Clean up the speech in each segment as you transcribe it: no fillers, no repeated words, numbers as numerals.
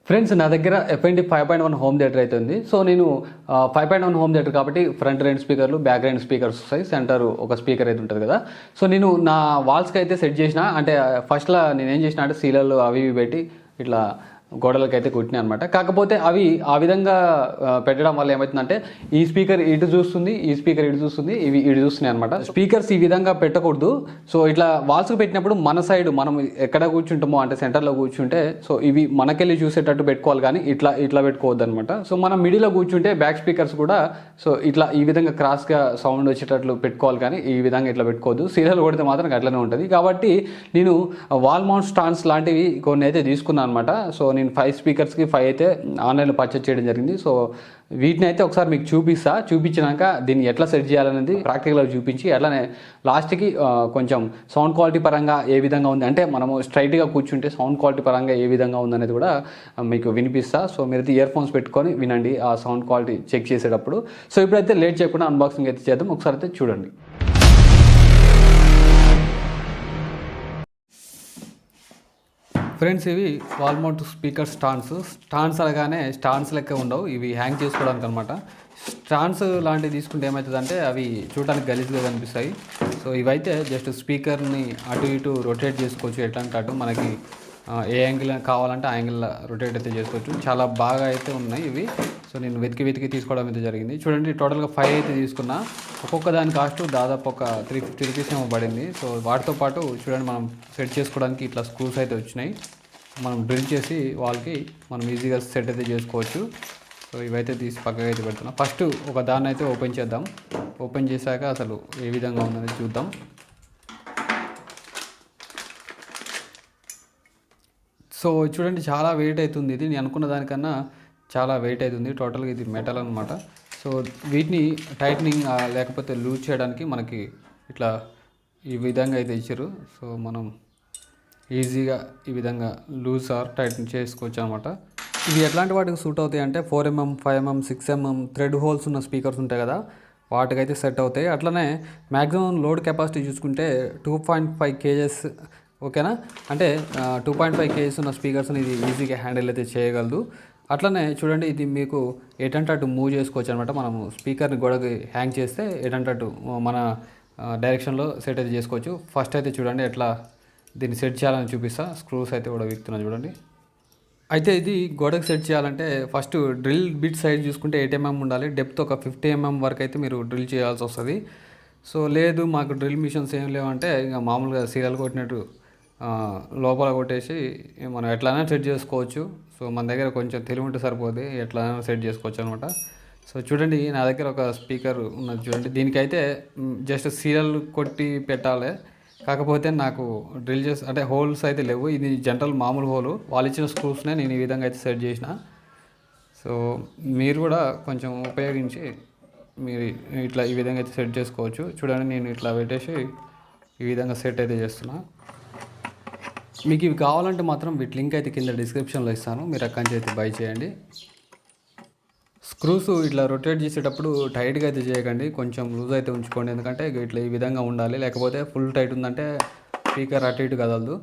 Friends నా దగ్గర ఎఫ్ఎన్డి 5.1 home theatre అయితే ఉంది. సో నేను 5.1 హోమ్ థియేటర్ కాబట్టి ఫ్రంట్ 2 స్పీకర్లు, బ్యాక్ 2 స్పీకర్స్ వస్తాయి, సెంటర్ ఒక స్పీకర్ అయితే ఉంటుంది కదా. సో నేను నా వాల్స్కి అయితే సెట్ చేసిన, అంటే ఫస్ట్లో నేను ఏం చేసిన అంటే సీలర్లు అవి ఇవి పెట్టి ఇట్లా గోడలకి అయితే కుట్టినాయి అనమాట. కాకపోతే అవి ఆ విధంగా పెట్టడం వల్ల ఏమవుతుందంటే ఈ స్పీకర్ ఇటు చూస్తుంది, ఈ స్పీకర్ ఇటు చూస్తుంది, ఇవి ఇటు చూస్తున్నాయి అనమాట. స్పీకర్స్ ఈ విధంగా పెట్టకూడదు. సో ఇట్లా వాల్స్కి పెట్టినప్పుడు మన సైడ్ మనం ఎక్కడ కూర్చుంటామో అంటే సెంటర్లో కూర్చుంటే సో ఇవి మనకెళ్ళి చూసేటట్టు పెట్టుకోవాలి, కానీ ఇట్లా ఇట్లా పెట్టుకోవద్దు అనమాట. సో మనం మిడిల్లో కూర్చుంటే బ్యాక్ స్పీకర్స్ కూడా సో ఇట్లా ఈ విధంగా క్రాస్గా సౌండ్ వచ్చేటట్లు పెట్టుకోవాలి, కానీ ఈ విధంగా ఇట్లా పెట్టుకోవద్దు. సీరియల్ కొడితే మాత్రం అట్లనే ఉంటుంది. కాబట్టి నేను వాల్ మౌంట్ స్టాండ్స్ లాంటివి కొన్ని అయితే తీసుకున్నాను అనమాట. సో నేను 5 స్పీకర్స్కి 5 అయితే ఆన్లైన్లో పర్చేజ్ చేయడం జరిగింది. సో వీటిని అయితే ఒకసారి మీకు చూపించినాక దీన్ని ఎట్లా సెట్ చేయాలనేది ప్రాక్టికల్గా చూపించి అట్లానే లాస్ట్కి కొంచెం సౌండ్ క్వాలిటీ పరంగా ఏ విధంగా ఉంది, అంటే మనము స్ట్రైట్గా కూర్చుంటే సౌండ్ క్వాలిటీ పరంగా ఏ విధంగా ఉందనేది కూడా మీకు వినిపిస్తా. సో మీరైతే ఇయర్ ఫోన్స్ పెట్టుకొని వినండి ఆ సౌండ్ క్వాలిటీ చెక్ చేసేటప్పుడు. సో ఇప్పుడైతే లేట్ చేయకుండా అన్బాక్సింగ్ అయితే చేద్దాం. ఒకసారి అయితే చూడండి. ఫ్రెండ్స్ ఇవి వాల్ మౌంట్ స్పీకర్ స్టాండ్స్ అనగానే స్టాండ్స్ లెక్క ఉండవు, ఇవి హ్యాంగ్ చేసుకోవడానికి అనమాట. స్టాండ్స్ లాంటివి తీసుకుంటే ఏమవుతుందంటే అవి చూడడానికి గలీజ్గా కనిపిస్తాయి. సో ఇవైతే జస్ట్ స్పీకర్ని అటు ఇటు రొటేట్ చేసుకోవచ్చు, ఎట్లా అంటే అటు మనకి ఏ యాంగిల్ కావాలంటే ఆ యాంగిల్ రొటేట్ అయితే చేసుకోవచ్చు. చాలా బాగా అయితే ఉన్నాయి ఇవి. సో నేను వెతికి తీసుకోవడం అయితే జరిగింది. చూడండి టోటల్గా 5 అయితే తీసుకున్నా. ఒక్కొక్క దాని కాస్ట్ దాదాపు ఒక 350 రూపీస్ ఏమో పడింది. సో వాటితో పాటు చూడండి మనం సెట్ చేసుకోవడానికి ఇట్లా స్క్రూస్ అయితే వచ్చినాయి. మనం డ్రిల్ చేసి వాళ్ళకి మనం ఈజీగా సెట్ అయితే చేసుకోవచ్చు. సో ఇవైతే తీసి పక్కగా అయితే పెడుతున్నాం. ఫస్ట్ ఒక దాన్ని అయితే ఓపెన్ చేద్దాం. ఓపెన్ చేశాక అసలు ఏ విధంగా ఉందనేది చూద్దాం. సో చూడండి చాలా వెయిట్ అవుతుంది ఇది. నేను అనుకున్న దానికన్నా చాలా వెయిట్ అవుతుంది. టోటల్గా ఇది మెటల్ అనమాట. సో వీటిని టైట్నింగ్ లేకపోతే లూజ్ చేయడానికి మనకి ఇట్లా ఈ విధంగా అయితే ఇచ్చారు. సో మనం ఈజీగా ఈ విధంగా లూజ్ ఆర్ టైట్నింగ్ చేసుకోవచ్చు అనమాట. ఇవి ఎట్లాంటి వాటికి సూట్ అవుతాయి అంటే 4mm, 5mm, 6mm thread holes ఉన్న స్పీకర్స్ ఉంటాయి కదా, వాటికైతే సెట్ అవుతాయి. అట్లనే మ్యాక్సిమం లోడ్ కెపాసిటీ చూసుకుంటే 2.5 kgs ఓకేనా, అంటే 2.5 kgs ఉన్న స్పీకర్స్ని ఇది ఈజీగా హ్యాండిల్ అయితే చేయగలదు. అట్లనే చూడండి ఇది మీకు ఎటంటే అటు మూవ్ చేసుకోవచ్చు అనమాట. మనము స్పీకర్ని గోడకి హ్యాంగ్ చేస్తే ఎటంటే అటు మన డైరెక్షన్లో సెట్ అయితే చేసుకోవచ్చు. ఫస్ట్ అయితే చూడండి ఎట్లా దీన్ని సెట్ చేయాలని చూపిస్తా. స్క్రూస్ అయితే కూడా వీక్తున్నా చూడండి. అయితే ఇది గోడకు సెట్ చేయాలంటే ఫస్ట్ డ్రిల్ బిట్ సైజ్ చూసుకుంటే 8mm ఉండాలి. డెప్త్ ఒక 50mm వరకు అయితే మీరు డ్రిల్ చేయాల్సి వస్తుంది. సో లేదు మాకు డ్రిల్ మిషన్స్ ఏం లేవంటే ఇంకా మామూలుగా సీరియల్ కొట్టినట్టు లోపల కొట్టేసి మనం ఎట్లైనా సెట్ చేసుకోవచ్చు. సో మన దగ్గర కొంచెం తెలివి ఉంటే సరిపోతుంది, ఎట్లైనా సెట్ చేసుకోవచ్చు అనమాట. సో చూడండి నా దగ్గర ఒక స్పీకర్ ఉన్నది చూడండి. దీనికైతే జస్ట్ సీరియల్ కొట్టి పెట్టాలి. కాకపోతే నాకు డ్రిల్ చేసి అంటే హోల్స్ అయితే లేవు. ఇది జనరల్ మామూలు హోలు, వాళ్ళు ఇచ్చిన స్క్రూస్నే నేను ఈ విధంగా అయితే సెట్ చేసిన. సో మీరు కూడా కొంచెం ఉపయోగించి మీరు ఇట్లా ఈ విధంగా అయితే సెట్ చేసుకోవచ్చు. చూడండి నేను ఇట్లా పెట్టేసి ఈ విధంగా సెట్ అయితే చేస్తున్నా. మీకు ఇవి కావాలంటే మాత్రం వీటి లింక్ అయితే కింద డిస్క్రిప్షన్లో ఇస్తాను, మీరు అక్కడి నుంచి అయితే బై చేయండి. స్క్రూస్ ఇట్లా రొటేట్ చేసేటప్పుడు టైట్గా అయితే చేయకండి, కొంచెం లూజ్ అయితే ఉంచుకోండి. ఎందుకంటే ఇట్లా ఈ విధంగా ఉండాలి, లేకపోతే ఫుల్ టైట్ ఉందంటే స్పీకర్ అటు ఇటు కదలదు.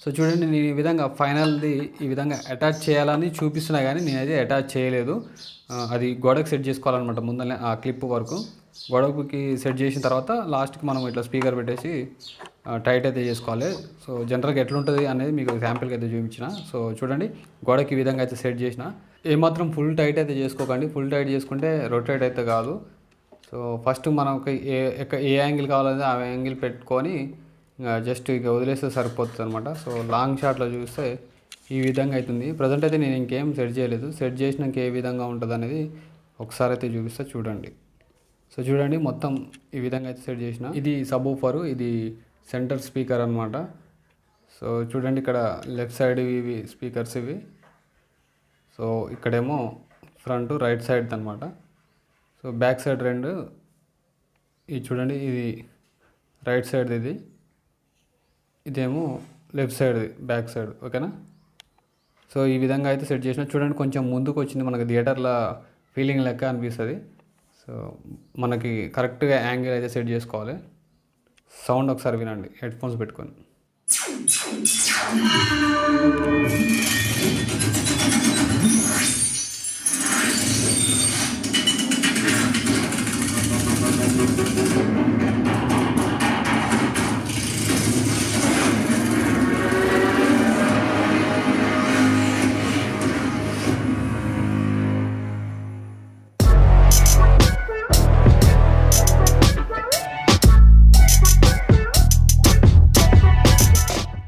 సో చూడండి నేను ఈ విధంగా ఫైనల్ది ఈ విధంగా అటాచ్ చేయాలని చూపిస్తున్నా, కానీ నేనైతే అటాచ్ చేయలేదు. అది గోడకు సెట్ చేసుకోవాలన్నమాట ముందరనే ఆ క్లిప్ వరకు. గోడకి సెట్ చేసిన తర్వాత లాస్ట్కి మనం ఇట్లా స్పీకర్ పెట్టేసి టైట్ అయితే చేసుకోవాలి. సో జనరల్గా ఎట్లుంటుంది అనేది మీకు శాంపిల్కి అయితే చూపించిన. సో చూడండి గోడకి ఈ విధంగా అయితే సెట్ చేసిన. ఏమాత్రం ఫుల్ టైట్ అయితే చేసుకోకండి, ఫుల్ టైట్ చేసుకుంటే రొటేట్ అయితే కాదు. సో ఫస్ట్ మనకి ఏ యాంగిల్ కావాలంటే ఆ యాంగిల్ పెట్టుకొని జస్ట్ ఇక వదిలేస్తే సరిపోతుంది అనమాట. సో లాంగ్ షాట్లో చూస్తే ఈ విధంగా అవుతుంది. ప్రజెంట్ అయితే నేను ఇంకేం సెట్ చేయలేదు. సెట్ చేసినాక ఏ విధంగా ఉంటుంది అనేది ఒకసారి అయితే చూపిస్తే చూడండి. సో చూడండి మొత్తం ఈ విధంగా అయితే సెట్ చేసిన. ఇది సబ్-వూఫర్, ఇది సెంటర్ స్పీకర్ అనమాట. సో చూడండి ఇక్కడ లెఫ్ట్ సైడ్ ఇవి స్పీకర్స్ ఇవి. సో ఇక్కడేమో ఫ్రంట్ రైట్ సైడ్ అనమాట. సో బ్యాక్ సైడ్ 2 ఇది చూడండి, ఇది రైట్ సైడ్, ఇదేమో లెఫ్ట్ సైడ్ బ్యాక్ సైడ్ ఓకేనా. సో ఈ విధంగా అయితే సెట్ చేసిన. చూడండి కొంచెం ముందుకు వచ్చింది, మనకి థియేటర్లో ఫీలింగ్ లెక్క అనిపిస్తుంది. సో మనకి కరెక్ట్గా యాంగిల్ అయితే సెట్ చేసుకోవాలి. సౌండ్ ఒకసారి వినండి హెడ్ ఫోన్స్ పెట్టుకొని.